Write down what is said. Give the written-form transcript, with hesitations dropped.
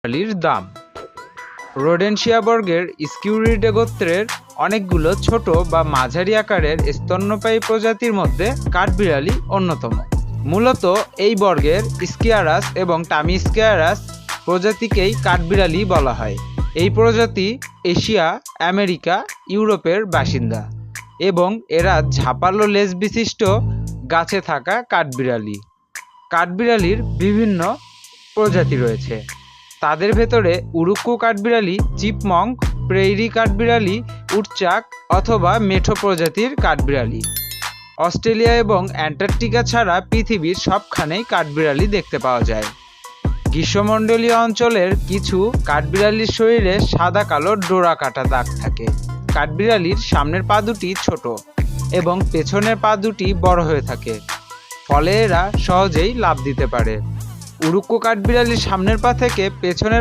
কাঠবিড়ালির দাম। রোডেনশিয়া বর্গের স্কিউরিডে গোত্রের অনেকগুলো ছোট বা মাঝারি আকারের স্তন্যপায়ী প্রজাতির মধ্যে কাঠবিড়ালি অন্যতম। মূলত এই বর্গের স্কিয়ারাস এবং টামিস্কিয়ারাস প্রজাতিকেই কাঠবিড়ালি বলা হয়। এই প্রজাতি এশিয়া, আমেরিকা, ইউরোপের বাসিন্দা এবং এরা ঝাঁপালো লেজ বিশিষ্ট গাছে থাকা কাঠবিড়ালি। কাঠবিড়ালির বিভিন্ন প্রজাতি রয়েছে। তাদের ভেতরে উরুক্কু কাঠবিড়ালি, চিপমঙ্ক, প্রেইরি কাঠবিড়ালি, উটচাক অথবা মেঠো প্রজাতির কাঠবিড়ালি। অস্ট্রেলিয়া এবং অ্যান্টার্কটিকা ছাড়া পৃথিবীর সবখানেই কাঠবিড়ালি দেখতে পাওয়া যায়। গ্রীষ্মমণ্ডলীয় অঞ্চলের কিছু কাঠবিড়ালির শরীরে সাদা কালো ডোরা কাটা দাগ থাকে। কাঠবিড়ালির সামনের পা দুটি ছোট এবং পেছনের পা দুটি বড় হয়ে থাকে, ফলে এরা সহজেই লাফ দিতে পারে। উরুক্কু কাঠবিড়ালির সামনের পা থেকে পেছনের